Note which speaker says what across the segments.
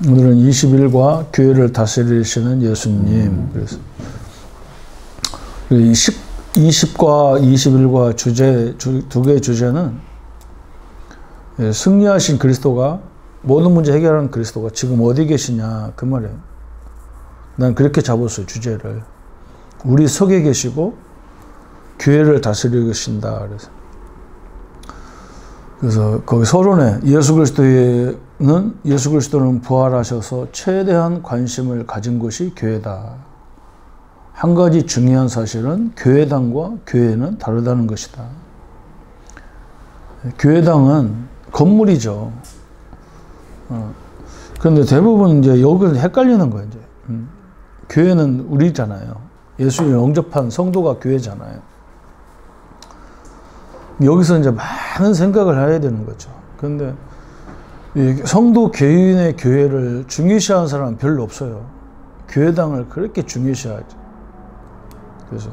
Speaker 1: 오늘은 20일과 교회를 다스리시는 예수님. 그래서 20과 21과 두 개의 주제는 승리하신 그리스도가, 모든 문제 해결하는 그리스도가 지금 어디 계시냐 그 말이에요. 난 그렇게 잡았어요, 주제를. 우리 속에 계시고 교회를 다스리고 계신다. 그래서 거기 서론에 예수 그리스도는 부활하셔서 최대한 관심을 가진 곳이 교회다. 한 가지 중요한 사실은 교회당과 교회는 다르다는 것이다. 교회당은 건물이죠. 그런데 대부분 이제 여기서 헷갈리는 거예요. 이제. 교회는 우리잖아요. 예수님이 영접한 성도가 교회잖아요. 여기서 이제 많은 생각을 해야 되는 거죠. 그런데 성도 개인의 교회를 중요시하는 사람은 별로 없어요. 교회당을 그렇게 중요시하죠. 그래서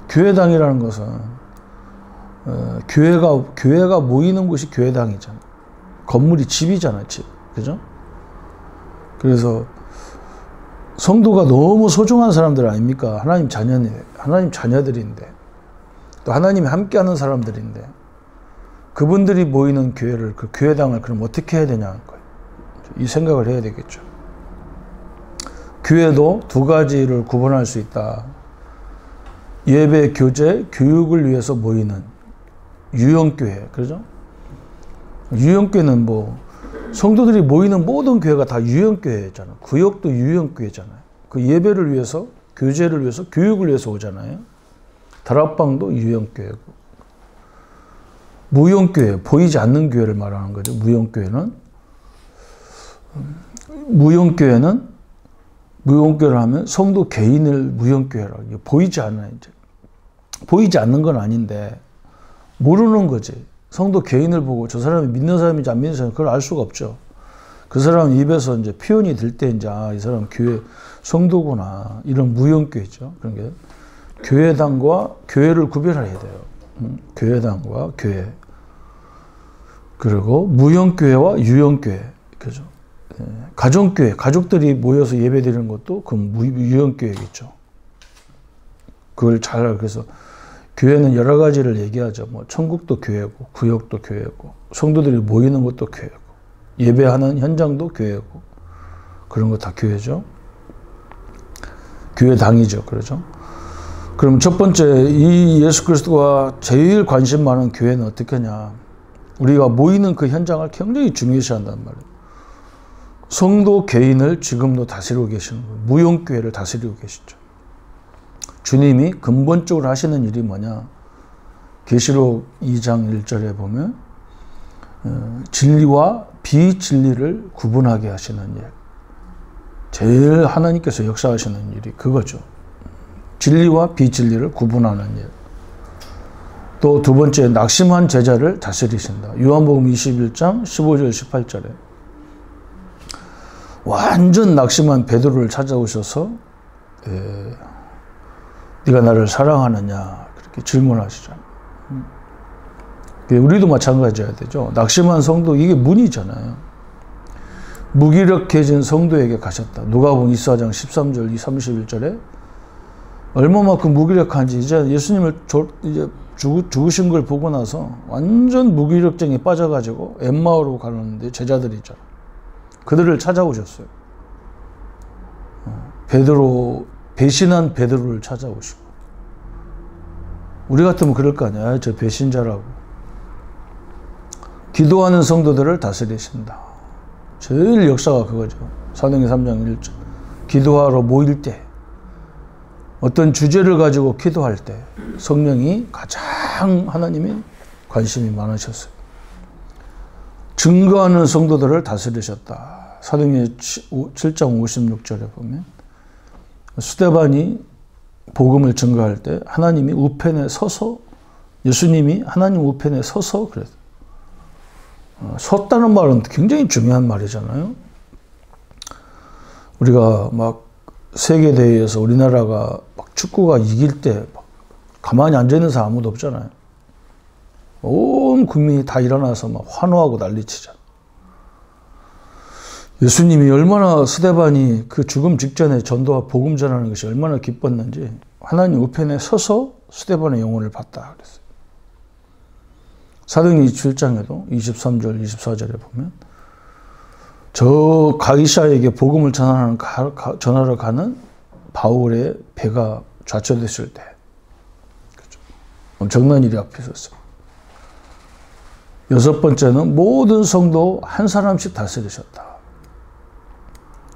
Speaker 1: 교회당이라는 것은 교회가 모이는 곳이 교회당이잖아요. 건물이 집이잖아요, 집. 그죠? 그래서 성도가 너무 소중한 사람들 아닙니까? 하나님 자녀들인데, 또 하나님이 함께하는 사람들인데, 그분들이 모이는 교회를, 그 교회당을 그럼 어떻게 해야 되냐는 거예요. 이 생각을 해야 되겠죠. 교회도 두 가지를 구분할 수 있다. 예배, 교제, 교육을 위해서 모이는 유형교회, 그러죠? 유형교회는 성도들이 모이는 모든 교회가 다 유형교회잖아요. 구역도 유형교회잖아요. 그 예배를 위해서, 교제를 위해서, 교육을 위해서 오잖아요. 다락방도 유형교회고. 무형교회, 보이지 않는 교회를 말하는 거죠. 무형교회를 하면 성도 개인을 무형교회라고. 보이지 않아요, 이제. 보이지 않는 건 아닌데, 모르는 거지. 성도 개인을 보고 저 사람이 믿는 사람인지 안 믿는 사람인지 그걸 알 수가 없죠. 그 사람 입에서 이제 표현이 될 때 이제, 이 사람 교회 성도구나. 이런 무형교회죠. 그런 게. 교회당과 교회를 구별해야 돼요. 교회당과 교회. 그리고 무형교회와 유형교회. 그죠? 가정교회, 가족들이 모여서 예배드리는 것도 그 유형교회겠죠. 그걸 잘 알고, 그래서 교회는 여러 가지를 얘기하죠. 천국도 교회고, 구역도 교회고, 성도들이 모이는 것도 교회고, 예배하는 현장도 교회고, 그런 거 다 교회죠. 교회당이죠. 그러죠. 그럼 첫 번째, 이 예수 그리스도가 제일 관심 많은 교회는 어떻게 하냐. 우리가 모이는 그 현장을 굉장히 중요시한단 말이에요. 성도 개인을 지금도 다스리고 계시는 거예요. 무형교회를 다스리고 계시죠. 주님이 근본적으로 하시는 일이 뭐냐. 계시록 2장 1절에 보면 진리와 비진리를 구분하게 하시는 일. 제일 하나님께서 역사하시는 일이 그거죠. 진리와 비진리를 구분하는 일. 또 두 번째, 낙심한 제자를 다스리신다. 요한복음 21장 15절 18절에 완전 낙심한 베드로를 찾아오셔서 네가 나를 사랑하느냐 그렇게 질문하시잖아요. 우리도 마찬가지여야 되죠. 낙심한 성도, 이게 문이잖아요. 무기력해진 성도에게 가셨다. 누가복음 24장 13절 31절에 얼마만큼 무기력한지, 이제 예수님을 죽으신 걸 보고 나서 완전 무기력증에 빠져가지고 엠마오로 가는데 제자들이 있잖아요. 그들을 찾아오셨어요. 배신한 베드로를 찾아오시고. 우리 같으면 그럴 거 아니야. 저 배신자라고. 기도하는 성도들을 다스리신다. 제일 역사가 그거죠. 사도행전 3장 1절. 기도하러 모일 때, 어떤 주제를 가지고 기도할 때 성령이 가장 하나님이 관심이 많으셨어요. 증거하는 성도들을 다스리셨다. 사도행전 7장 56절에 보면 스데반이 복음을 증거할 때 하나님이 우편에 서서, 예수님이 하나님 우편에 서서 그랬어요. 섰다는 말은 굉장히 중요한 말이잖아요. 우리가 막 세계대회에서 우리나라가 막 축구가 이길 때 막 가만히 앉아있는 사람 아무도 없잖아요. 온 국민이 다 일어나서 막 환호하고 난리치잖아. 예수님이 얼마나 스데반이 그 죽음 직전에 전도와 복음 전하는 것이 얼마나 기뻤는지 하나님 우편에 서서 스데반의 영혼을 봤다 그랬어요. 사도행전 27장에도 23절, 24절에 보면 저 가이사에게 복음을 전하러 가는 바울의 배가 좌초됐을 때 그렇죠? 엄청난 일이 앞에 있었어요. 여섯 번째는 모든 성도 한 사람씩 다스리셨다.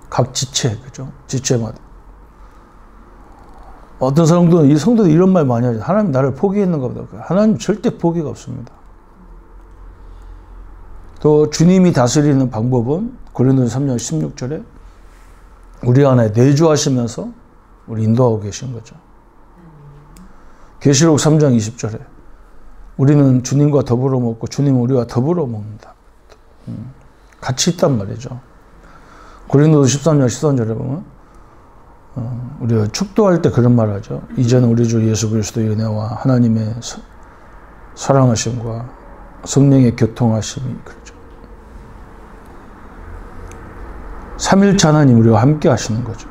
Speaker 1: 각 지체, 그죠? 지체마다. 어떤 성도는, 이 성도도 이런 말 많이 하죠. 하나님 나를 포기했는가 보다. 하나님 절대 포기가 없습니다. 또 주님이 다스리는 방법은 고린도서 3장 16절에 우리 안에 내주하시면서 우리 인도하고 계신 거죠. 계시록 3장 20절에 우리는 주님과 더불어 먹고 주님은 우리와 더불어 먹는다. 같이 있단 말이죠. 고린도서 13장 13절에 보면 우리가 축도할 때 그런 말 하죠. 이제는 우리 주 예수 그리스도의 은혜와 하나님의 사랑하심과 성령의 교통하심이 그렇죠. 삼일체 하나님 우리와 함께 하시는 거죠.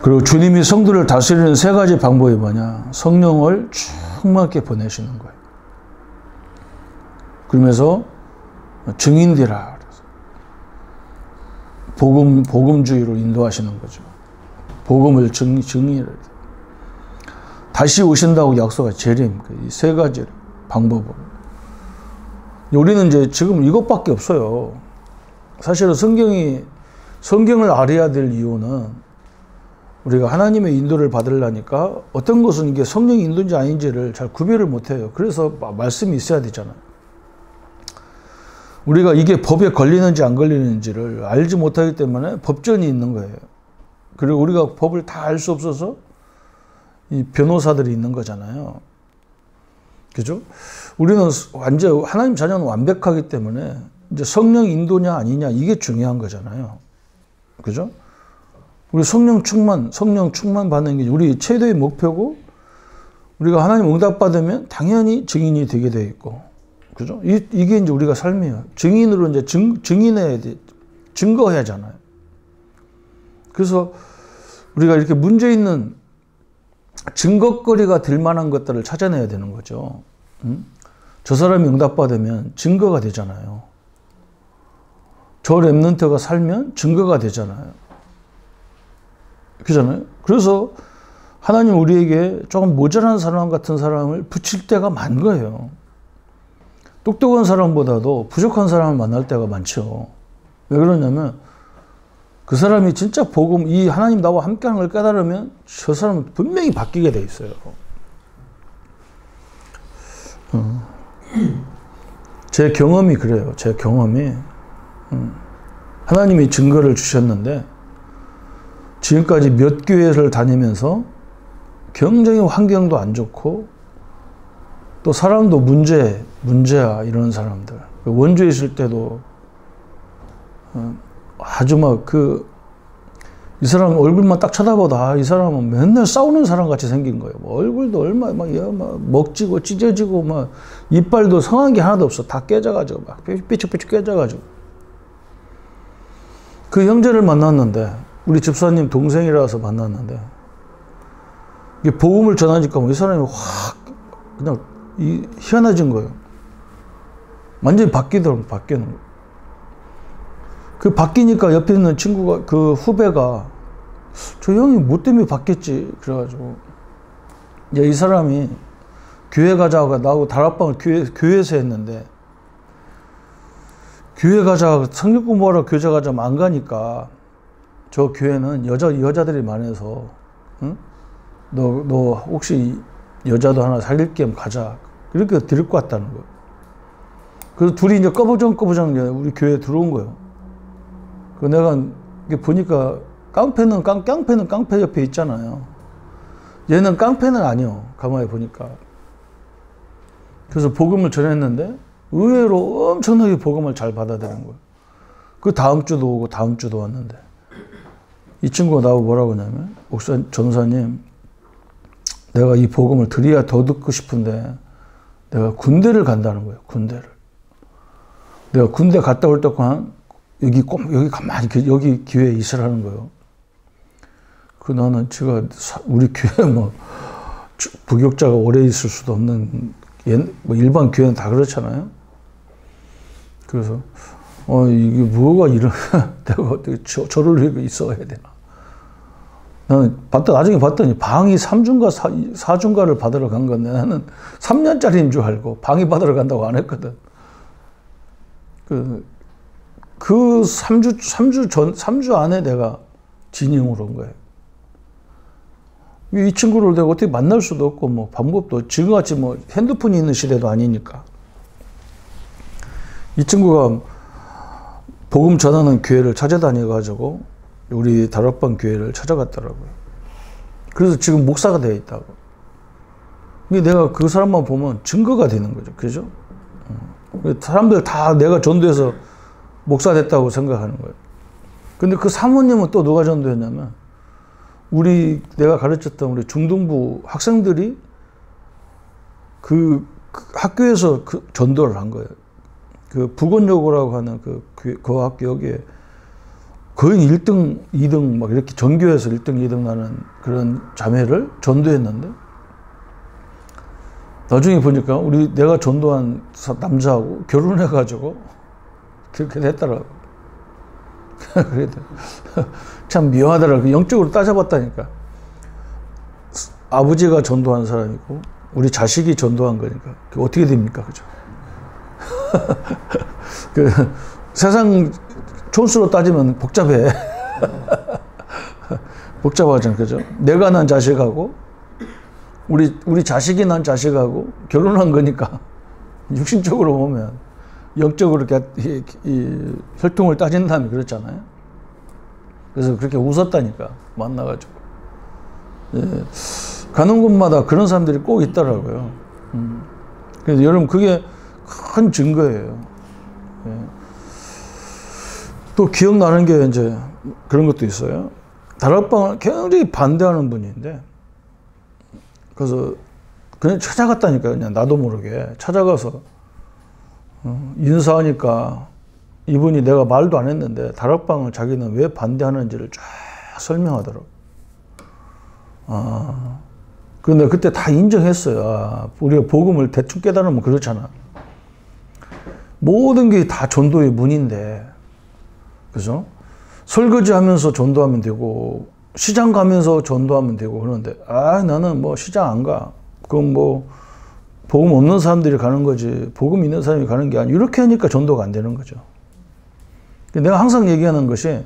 Speaker 1: 그리고 주님이 성도를 다스리는 세 가지 방법이 뭐냐. 성령을 충만하게 보내시는 거예요. 그러면서 증인되라. 복음주의로 인도하시는 거죠. 복음을 증인을. 다시 오신다고 약속한 재림. 이 세 가지 방법으로. 우리는 이제 지금 이것밖에 없어요. 사실은 성경을 알아야 될 이유는 우리가 하나님의 인도를 받으려니까 어떤 것은 이게 성령의 인도인지 아닌지를 잘 구별을 못해요. 그래서 말씀이 있어야 되잖아요. 우리가 이게 법에 걸리는지 안 걸리는지를 알지 못하기 때문에 법전이 있는 거예요. 그리고 우리가 법을 다 알 수 없어서 이 변호사들이 있는 거잖아요. 그죠? 우리는 완전 하나님 자녀는 완벽하기 때문에 이제 성령 인도냐 아니냐 이게 중요한 거잖아요. 그죠? 우리 성령 충만 받는 게 우리 최대의 목표고 우리가 하나님 응답 받으면 당연히 증인이 되게 돼 있고. 그죠? 이게 이제 우리가 삶이에요. 증인으로 이제 증인해야 돼. 증거해야 하잖아요. 그래서 우리가 이렇게 문제 있는 증거거리가 될 만한 것들을 찾아내야 되는 거죠. 저 사람이 응답받으면 증거가 되잖아요. 저 랩런트가 살면 증거가 되잖아요. 그잖아요. 그래서 하나님 우리에게 조금 모자란 사람 같은 사람을 붙일 때가 많은 거예요. 똑똑한 사람보다도 부족한 사람을 만날 때가 많죠. 왜 그러냐면 그 사람이 진짜 복음, 이 하나님 나와 함께하는 걸 깨달으면 저 사람은 분명히 바뀌게 돼 있어요. 제 경험이 그래요. 제 경험이 하나님이 증거를 주셨는데 지금까지 몇 교회를 다니면서 굉장히 환경도 안 좋고 또 사람도 문제야 이런 사람들. 원주에 있을 때도 아주 막 이 사람 얼굴만 딱 쳐다봐도 이 사람은 맨날 싸우는 사람 같이 생긴 거예요. 뭐 얼굴도 얼마 막 먹지고 찢어지고 막 이빨도 성한 게 하나도 없어. 다 깨져가지고 막 삐죽삐죽 깨져가지고. 그 형제를 만났는데 우리 집사님 동생이라서 만났는데 이게 복음을 전하니까 이 사람이 확 그냥 희한해진 거예요. 완전히 바뀌는 거예요. 그 바뀌니까 옆에 있는 친구가, 그 후배가 저 형이 뭐 때문에 바뀌었지? 그래가지고 이제 이 사람이 교회 가자고 나하고 다락방을 교회에서 했는데 교회 가자, 성경 공부하러 교회 가자면 안 가니까 저 교회는 여자들이 많아서 응? 너 혹시 여자도 하나 사귈 겸 가자. 이렇게 데리고 왔다는 거예요. 그래서 둘이 이제 꺼부정 우리 교회에 들어온 거예요. 그 내가 보니까 깡패는 깡패 옆에 있잖아요. 얘는 깡패는 아니요. 가만히 보니까. 그래서 복음을 전했는데 의외로 엄청나게 복음을 잘 받아들인 거예요. 그 다음 주도 오고 다음 주도 왔는데 이 친구가 나보고 뭐라고 하냐면 전사님 내가 이 복음을 드려야 더 듣고 싶은데 내가 군대를 간다는 거예요. 군대를. 내가 군대 갔다 올 동안 여기 가만히 여기 교회에 있으라는 거예요. 나는 제가 우리 교회 부교육자가 오래 있을 수도 없는 일반 교회는 다 그렇잖아요. 그래서 이게 뭐가 내가 어떻게 저를 위해 있어야 되나. 나는 나중에 봤더니 방위 3중과 4중과를 받으러 간 건데 나는 3년짜리인 줄 알고 방위 받으러 간다고 안 했거든. 그 3주 안에 내가 진영으로 온 거예요. 이 친구를 내가 어떻게 만날 수도 없고, 방법도, 지금같이 핸드폰이 있는 시대도 아니니까. 이 친구가 복음 전하는 교회를 찾아다녀가지고, 우리 다락방 교회를 찾아갔더라고요. 그래서 지금 목사가 되어 있다고. 근데 내가 그 사람만 보면 증거가 되는 거죠. 그죠? 사람들 다 내가 전도해서 목사 됐다고 생각하는 거예요. 근데 그 사모님은 또 누가 전도했냐면, 내가 가르쳤던 우리 중등부 학생들이 그 학교에서 전도를 한 거예요. 부건여고라고 하는 그 학교 여기에 거의 1등, 2등 막 이렇게 전교에서 1등, 2등 나는 그런 자매를 전도했는데 나중에 보니까 내가 전도한 남자하고 결혼해가지고 그렇게 됐더라고. 참 묘하더라고. 영적으로 따져봤다니까. 아버지가 전도한 사람이고 우리 자식이 전도한 거니까 어떻게 됩니까, 그죠? 세상 촌수로 따지면 복잡해. 복잡하잖아, 그죠? 내가 난 자식하고 우리 자식이 난 자식하고 결혼한 거니까 육신적으로 보면 영적으로 이렇게 혈통을 따진다면 그렇잖아요. 그래서 그렇게 웃었다니까, 만나가지고. 예. 가는 곳마다 그런 사람들이 꼭 있더라고요. 그래서 여러분, 그게 큰 증거예요. 예. 또 기억나는 게 이제 그런 것도 있어요. 다락방을 굉장히 반대하는 분인데, 그래서 그냥 찾아갔다니까요. 그냥 나도 모르게 찾아가서 인사하니까 이분이 내가 말도 안 했는데 다락방을 자기는 왜 반대하는지를 쫙 설명하더라고. 근데 그때 다 인정했어요. 우리가 복음을 대충 깨달으면 그렇잖아. 모든 게 다 전도의 문인데, 그죠? 설거지 하면서 전도하면 되고, 시장 가면서 전도하면 되고 그러는데, 나는 시장 안 가. 그건 복음 없는 사람들이 가는 거지, 복음 있는 사람이 가는 게 아니고, 이렇게 하니까 전도가 안 되는 거죠. 내가 항상 얘기하는 것이,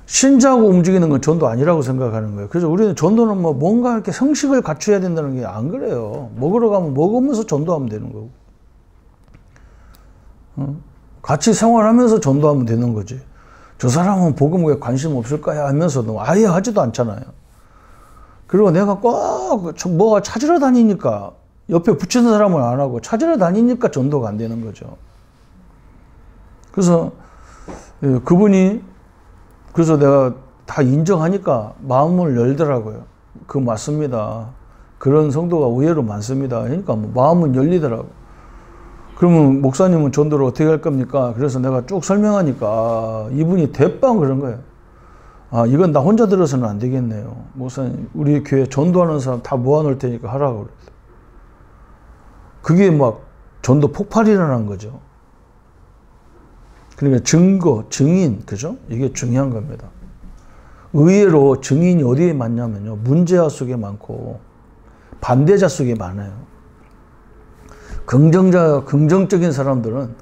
Speaker 1: 신자하고 움직이는 건 전도 아니라고 생각하는 거예요. 그래서 우리는 전도는 뭔가 이렇게 성식을 갖춰야 된다는 게 안 그래요. 먹으러 가면 먹으면서 전도하면 되는 거고. 같이 생활하면서 전도하면 되는 거지. 저 사람은 복음에 관심 없을 거야 하면서도 아예 하지도 않잖아요. 그리고 내가 꼭 뭐가 찾으러 다니니까, 옆에 붙이는 사람을 안 하고 찾으러 다니니까 전도가 안 되는 거죠. 그래서 그래서 내가 다 인정하니까 마음을 열더라고요. 맞습니다. 그런 성도가 의외로 많습니다. 그러니까 마음은 열리더라고. 그러면 목사님은 전도를 어떻게 할 겁니까? 그래서 내가 쭉 설명하니까 이분이 대빵 그런 거예요. 이건 나 혼자 들어서는 안 되겠네요. 목사님, 우리 교회 전도하는 사람 다 모아놓을 테니까 하라고 그랬어요. 그게 전도 폭발이 일어난 거죠. 그러니까 증거, 증인, 그죠? 이게 중요한 겁니다. 의외로 증인이 어디에 많냐면요, 문제자 속에 많고 반대자 속에 많아요. 긍정적인 사람들은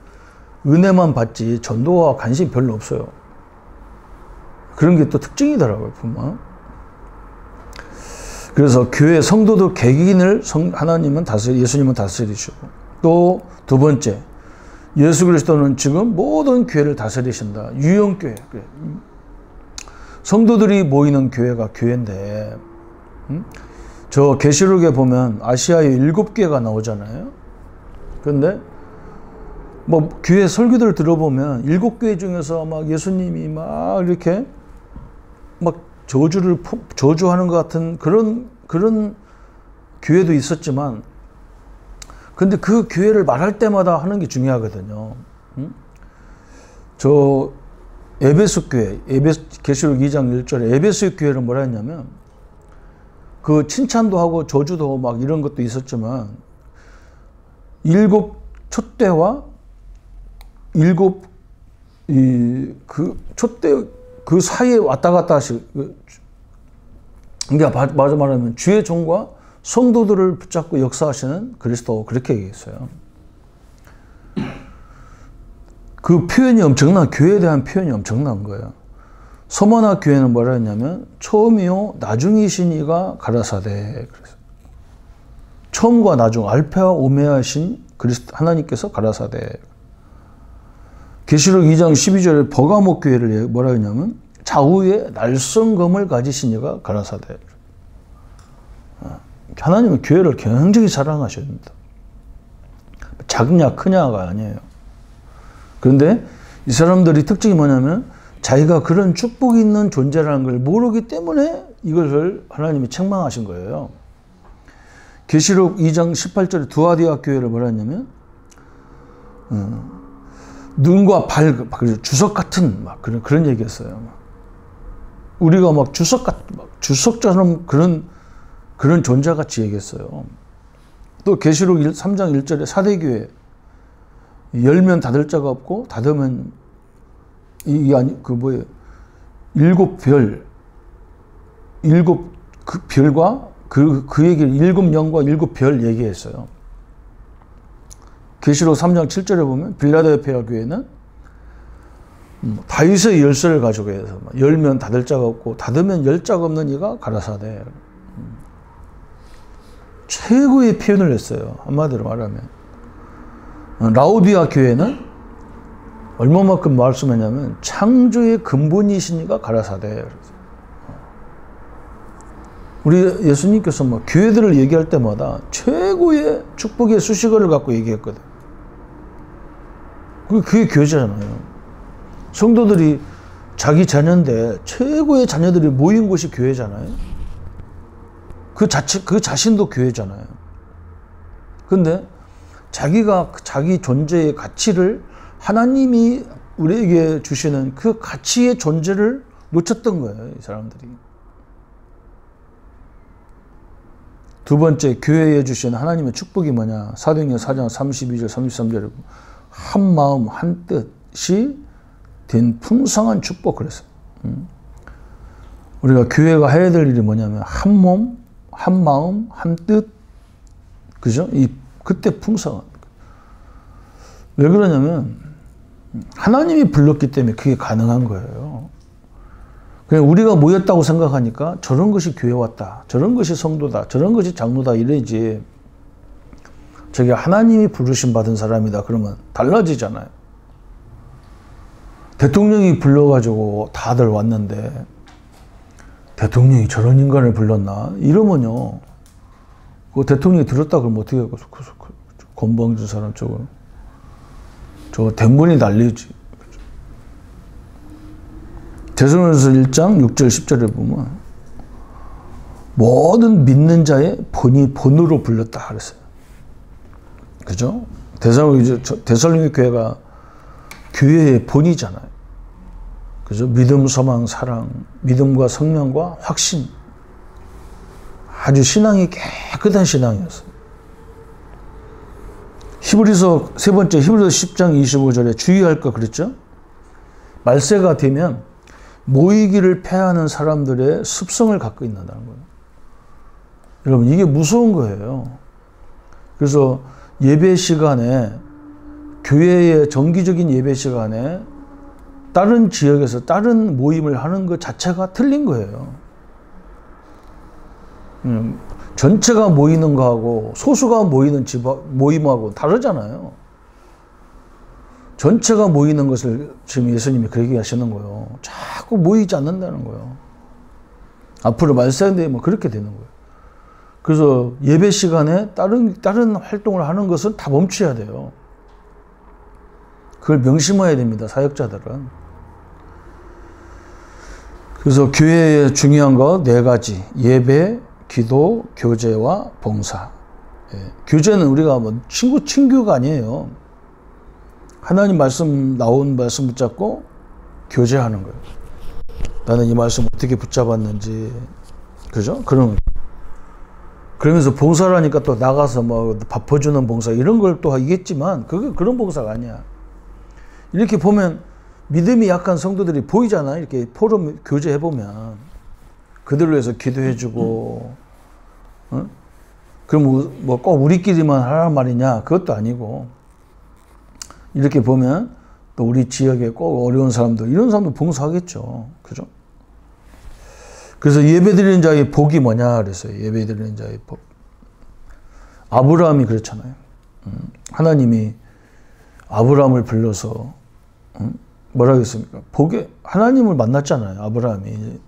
Speaker 1: 은혜만 받지 전도와 관심이 별로 없어요. 그런 게 또 특징이더라고요, 보면. 그래서 교회 성도들 개개인을 하나님은 예수님은 다스리시고, 또 두 번째, 예수 그리스도는 지금 모든 교회를 다스리신다. 유형교회. 성도들이 모이는 교회가 교회인데, 저 계시록에 보면 아시아에 7개가 나오잖아요. 그런데 교회 설교들 들어보면 7교회 중에서 예수님이 이렇게 저주하는 것 같은 그런 교회도 있었지만, 근데 그 교회를 말할 때마다 하는 게 중요하거든요. 저 에베소 교회, 계시록 2장 1절에 에베소 교회는 뭐라 했냐면 그 칭찬도 하고 저주도 하고 막 이런 것도 있었지만 7 촛대와 7 그 촛대 그 사이에 왔다 갔다 하시 그러니까 맞아 말하면 주의 종과 성도들을 붙잡고 역사하시는 그리스도 그렇게 얘기했어요. 그 표현이 엄청난 교회에 대한 표현이 엄청난 거예요. 서머나 교회는 뭐라 했냐면 처음이요 나중이신 이가 가라사대. 그래서 처음과 나중 알파와 오메아신 그리스도 하나님께서 가라사대. 계시록 2장 12절에 버가모 교회를 뭐라 했냐면 좌우에 날성검을 가지신 이가 가라사대. 하나님은 교회를 굉장히 사랑하셔야 됩니다. 작냐 크냐가 아니에요. 그런데 이 사람들이 특징이 뭐냐면 자기가 그런 축복이 있는 존재라는 걸 모르기 때문에 이것을 하나님이 책망하신 거예요. 계시록 2장 18절에 두아디아 교회를 뭐라 했냐면 눈과 발, 주석 같은 막 그런 얘기했어요. 우리가 막 주석처럼 그런 존재같이 얘기했어요. 또 계시록 3장 1절에 사대교회 열면 닫을 자가 없고 닫으면 이게 아니 그 뭐예요? 7별 7별과 그 얘기를 7영과 7별 얘기했어요. 계시록 3장 7절에 보면 빌라델피아 교회는 다윗의 열쇠를 가지고 해서 열면 닫을 자가 없고 닫으면 열 자가 없는 이가 가라사대. 최고의 표현을 했어요. 한마디로 말하면. 라오디아 교회는 얼마만큼 말씀했냐면 창조의 근본이시니까 가라사대. 우리 예수님께서 뭐 교회들을 얘기할 때마다 최고의 축복의 수식어를 갖고 얘기했거든. 그게 교회잖아요. 성도들이 자기 자녀인데 최고의 자녀들이 모인 곳이 교회잖아요. 그 자신도 교회잖아요. 근데 자기가 자기 존재의 가치를 하나님이 우리에게 주시는 그 가치의 존재를 놓쳤던 거예요, 이 사람들이. 두 번째, 교회에 주신 하나님의 축복이 뭐냐? 사도행전 4장 32절, 33절에 한 마음, 한 뜻이 된 풍성한 축복 그랬어요. 우리가 교회가 해야 될 일이 뭐냐면 한 몸, 한 마음, 한 뜻, 그죠? 그때 풍성한. 왜 그러냐면 하나님이 불렀기 때문에 그게 가능한 거예요. 그냥 우리가 모였다고 생각하니까 저런 것이 교회 왔다, 저런 것이 성도다, 저런 것이 장로다 이래지. 저게 하나님이 부르심 받은 사람이다 그러면 달라지잖아요. 대통령이 불러가지고 다들 왔는데 대통령이 저런 인간을 불렀나? 이러면요. 그 대통령이 들었다 그러면 어떻게 하고 건방진 사람 저거 대문이 난리지. 데살로니가서 1장 6절 10절에 보면 모든 믿는 자의 본으로 불렀다 그랬어요. 그죠? 데살로니가 교회가 교회의 본이잖아요. 그죠? 믿음, 소망, 사랑, 믿음과 성령과 확신. 아주 신앙이 깨끗한 신앙이었어요. 히브리서 세 번째 히브리서 10장 25절에 주의할 거 그랬죠? 말세가 되면 모이기를 패하는 사람들의 습성을 갖고 있다는 거예요. 여러분 이게 무서운 거예요. 그래서 예배 시간에 교회의 정기적인 예배 시간에 다른 지역에서 다른 모임을 하는 것 자체가 틀린 거예요. 전체가 모이는 거하고 소수가 모이는 모임하고 다르잖아요. 전체가 모이는 것을 지금 예수님이 그렇게 하시는 거예요. 자꾸 모이지 않는다는 거예요. 앞으로 말세인데 뭐 그렇게 되는 거예요. 그래서 예배 시간에 다른 활동을 하는 것은 다 멈춰야 돼요. 그걸 명심해야 됩니다, 사역자들은. 그래서 교회의 중요한 거 4가지. 예배, 기도, 교제와 봉사. 예. 교제는 우리가 뭐 친구가 아니에요. 하나님 말씀 나온 말씀 붙잡고 교제하는 거예요. 나는 이 말씀 어떻게 붙잡았는지, 그죠? 그러면서 봉사라니까 또 나가서 뭐 밥 퍼주는 봉사 이런 걸 또 하겠지만 그게 그런 봉사가 아니야. 이렇게 보면 믿음이 약한 성도들이 보이잖아. 이렇게 포럼 교제해 보면 그들을 위해서 기도해주고, 어? 그럼 뭐 꼭 우리끼리만 하란 말이냐? 그것도 아니고 이렇게 보면 또 우리 지역에 꼭 어려운 사람들 이런 사람도 봉사하겠죠. 그죠? 그래서 예배드리는 자의 복이 뭐냐 그랬어요. 예배드리는 자의 복. 아브라함이 그렇잖아요. 하나님이 아브라함을 불러서 뭐라 그랬습니까? 복에 하나님을 만났잖아요. 아브라함이.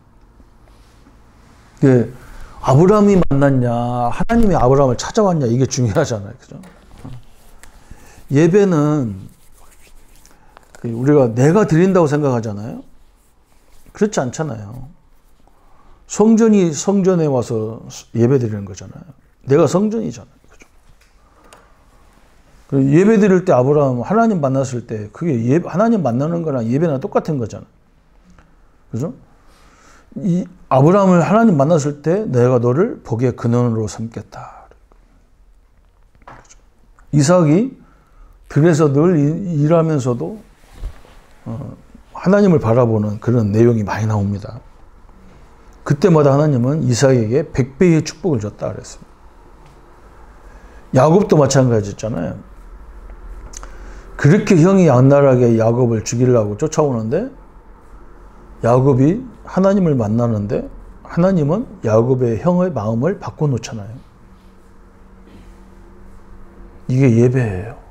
Speaker 1: 아브라함이 만났냐, 하나님이 아브라함을 찾아왔냐 이게 중요하잖아요. 그죠? 예배는 우리가 내가 드린다고 생각하잖아요. 그렇지 않잖아요. 성전이 성전에 와서 예배 드리는 거잖아요. 내가 성전이잖아요. 그죠? 예배 드릴 때 아브라함 하나님 만났을 때 그게 하나님 만나는 거랑 예배랑 똑같은 거잖아요. 그죠? 이 아브라함을 하나님 만났을 때 내가 너를 복의 근원으로 삼겠다. 그죠? 이삭이 들에서 늘 일하면서도 하나님을 바라보는 그런 내용이 많이 나옵니다. 그때마다 하나님은 이삭에게 100배의 축복을 줬다 그랬습니다. 야곱도 마찬가지였잖아요. 그렇게 형이 악랄하게 야곱을 죽이려고 쫓아오는데 야곱이 하나님을 만나는데 하나님은 야곱의 형의 마음을 바꿔놓잖아요. 이게 예배예요.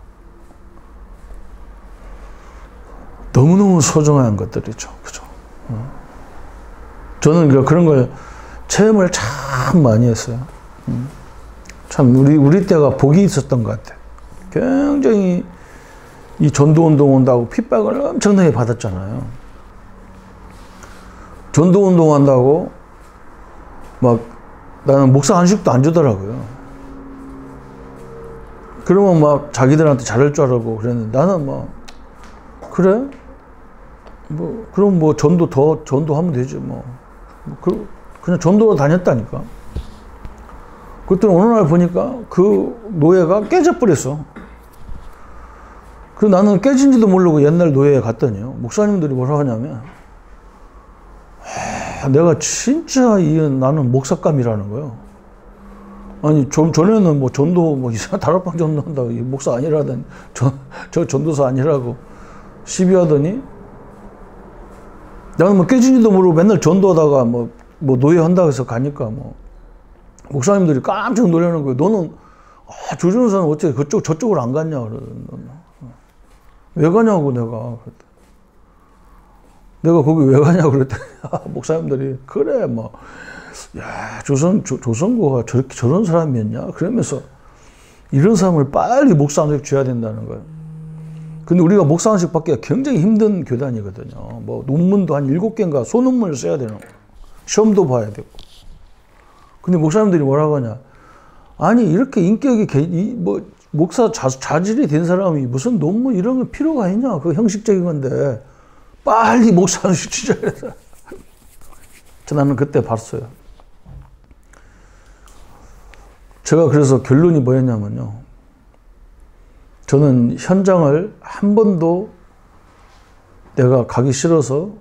Speaker 1: 너무너무 소중한 것들이죠. 그죠? 저는 그런 걸 체험을 참 많이 했어요. 참 우리 때가 복이 있었던 것 같아요. 굉장히 이 전도운동 온다고 핍박을 엄청나게 받았잖아요. 전도운동 한다고 막 나는 목사 한식도 안 주더라고요. 그러면 막 자기들한테 잘할 줄 알고 그랬는데 나는 막 그래? 뭐 그럼 뭐 전도하면 되지 뭐. 그냥 전도로 다녔다니까. 그때 어느 날 보니까 그 노예가 깨져버렸어. 그래서 나는 깨진지도 모르고 옛날 노예에 갔더니요. 목사님들이 뭐라 하냐면 내가 진짜 나는 목사감이라는 거예요. 아니 전에는 뭐 전도 뭐 이상한 다락방 전도한다고 목사 아니라던 저 전도사 아니라고 시비하더니 나는 뭐 깨진지도 모르고 맨날 전도하다가 뭐 노예 한다고 해서 가니까 뭐 목사님들이 깜짝 놀라는 거예요. 너는 조준호사는 어째 저쪽으로 안 갔냐 그러는 왜 가냐고 내가 거기 왜 가냐고 그랬더니 목사님들이 그래 뭐 야 조선고가 저런 사람이었냐 그러면서 이런 사람을 빨리 목사 안식 줘야 된다는 거예요. 근데 우리가 목사 안식 받기가 굉장히 힘든 교단이거든요. 뭐 논문도 한 7개인가 소논문을 써야 되는 거예요. 시험도 봐야 되고. 근데 목사님들이 뭐라고 하냐? 아니 이렇게 인격이 뭐 목사 자질이 된 사람이 무슨 논문 이런 거 필요가 있냐? 그거 형식적인 건데 빨리 목사 안식 주자 그래서 나는 그때 봤어요. 제가 그래서 결론이 뭐였냐면요. 저는 현장을 한 번도 내가 가기 싫어서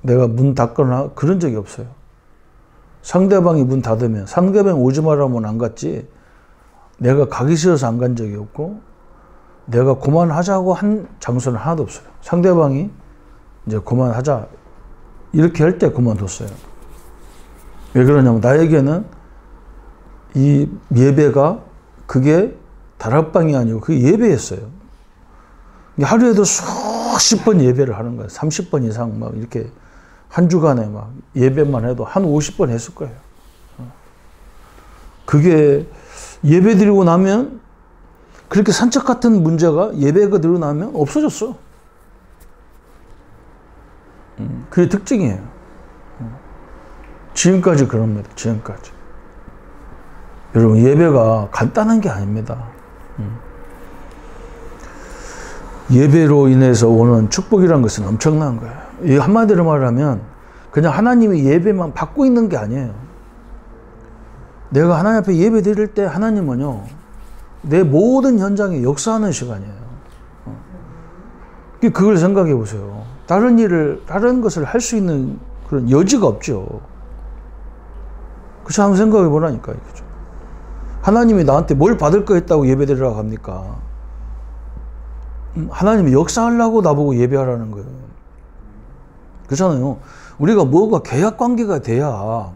Speaker 1: 내가 문 닫거나 그런 적이 없어요. 상대방이 문 닫으면 상대방 오지 말라면 안 갔지 내가 가기 싫어서 안 간 적이 없고 내가 그만하자고 한 장소는 하나도 없어요. 상대방이 이제 그만하자 이렇게 할 때 그만뒀어요. 왜 그러냐면 나에게는 이 예배가 그게 다락방이 아니고 그게 예배였어요. 하루에도 수십 번 예배를 하는 거예요. 30번 이상 막 이렇게 한 주간에 막 예배만 해도 한 50번 했을 거예요. 그게 예배 드리고 나면 그렇게 산책 같은 문제가 예배가 드리고 나면 없어졌어. 그게 특징이에요. 지금까지 그럽니다. 지금까지. 여러분 예배가 간단한 게 아닙니다. 예배로 인해서 오는 축복이라는 것은 엄청난 거예요. 이 한마디로 말하면 그냥 하나님의 예배만 받고 있는 게 아니에요. 내가 하나님 앞에 예배 드릴 때 하나님은요, 내 모든 현장에 역사하는 시간이에요. 그걸 생각해 보세요. 다른 것을 할 수 있는 그런 여지가 없죠. 그렇죠? 한번 생각해 보라니까요. 그죠? 하나님이 나한테 뭘 받을 거 있다고 예배 드리라고 합니까? 하나님이 역사하려고 나보고 예배하라는 거예요. 그렇잖아요. 우리가 뭐가 계약 관계가 돼야,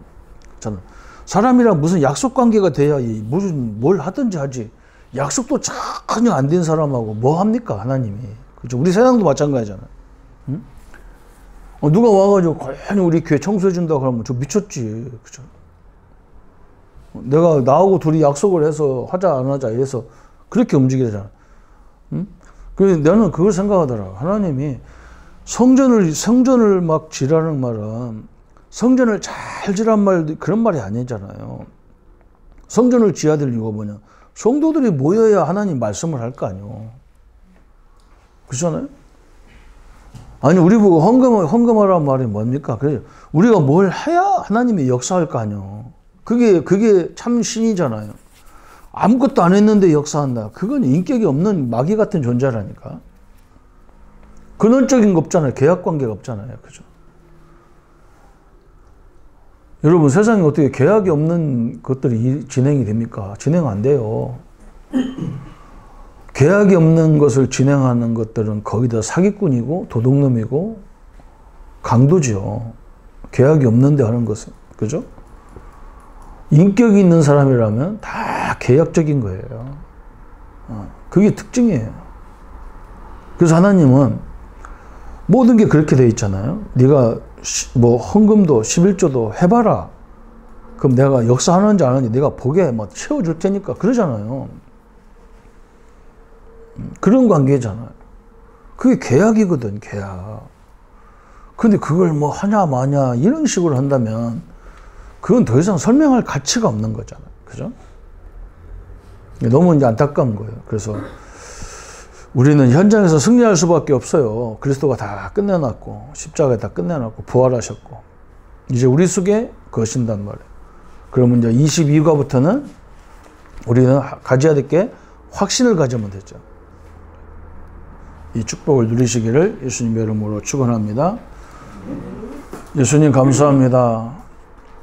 Speaker 1: 그렇잖아요. 사람이랑 무슨 약속 관계가 돼야 무슨 뭘 하든지 하지. 약속도 전혀 안 된 사람하고 뭐 합니까, 하나님이. 그죠? 우리 세상도 마찬가지잖아요. 응? 누가 와가지고 과연 우리 교회 청소해준다 그러면 저 미쳤지. 그죠? 내가 나하고 둘이 약속을 해서 하자 안 하자 이래서 그렇게 움직이잖아. 응? 그래서 나는 그걸 생각하더라고. 하나님이 성전을 막 지라는 말은 성전을 잘 지란 말 그런 말이 아니잖아요. 성전을 지어야 될 이유가 뭐냐? 성도들이 모여야 하나님 말씀을 할 거 아니에요. 그렇잖아요? 아니 우리 보고 헌금하라는 말이 뭡니까? 그래 우리가 뭘 해야 하나님이 역사할 거 아니에요. 그게 참 신이잖아요. 아무것도 안 했는데 역사한다. 그건 인격이 없는 마귀 같은 존재라니까. 근원적인 거 없잖아요. 계약 관계가 없잖아요. 그죠? 여러분 세상에 어떻게 계약이 없는 것들이 진행이 됩니까? 진행 안 돼요. 계약이 없는 것을 진행하는 것들은 거의 다 사기꾼이고 도둑놈이고 강도죠. 계약이 없는데 하는 것은. 그죠? 인격이 있는 사람이라면 다 계약적인 거예요. 그게 특징이에요. 그래서 하나님은 모든 게 그렇게 돼 있잖아요. 네가 뭐 헌금도 11조도 해봐라. 그럼 내가 역사하는지 안 하는지 내가 보게 막 채워줄 테니까 그러잖아요. 그런 관계잖아요. 그게 계약이거든, 계약. 근데 그걸 뭐 하냐 마냐 이런 식으로 한다면 그건 더 이상 설명할 가치가 없는 거잖아요. 그죠? 너무 이제 안타까운 거예요. 그래서 우리는 현장에서 승리할 수밖에 없어요. 그리스도가 다 끝내놨고 십자가에 다 끝내놨고 부활하셨고 이제 우리 속에 거신단 말이에요. 그러면 이제 22과부터는 우리는 가져야 될 게 확신을 가지면 되죠. 이 축복을 누리시기를 예수님의 이름으로 축원합니다. 예수님 감사합니다.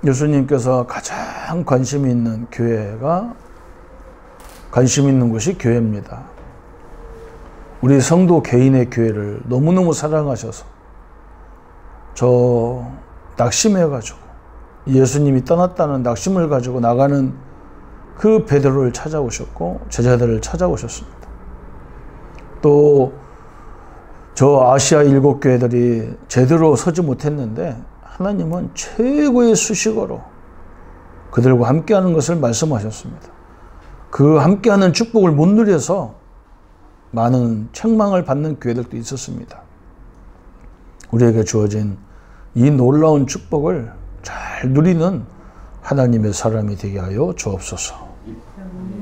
Speaker 1: 예수님께서 가장 관심 있는 관심 있는 곳이 교회입니다. 우리 성도 개인의 교회를 너무너무 사랑하셔서 저 낙심해가지고 예수님이 떠났다는 낙심을 가지고 나가는 그 베드로를 찾아오셨고 제자들을 찾아오셨습니다. 또 저 아시아 7교회들이 제대로 서지 못했는데 하나님은 최고의 수식어로 그들과 함께하는 것을 말씀하셨습니다. 그 함께하는 축복을 못 누려서 많은 책망을 받는 교회들도 있었습니다. 우리에게 주어진 이 놀라운 축복을 잘 누리는 하나님의 사람이 되게 하여 주옵소서.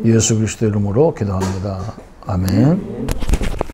Speaker 1: 예수 그리스도 이름으로 기도합니다. 아멘.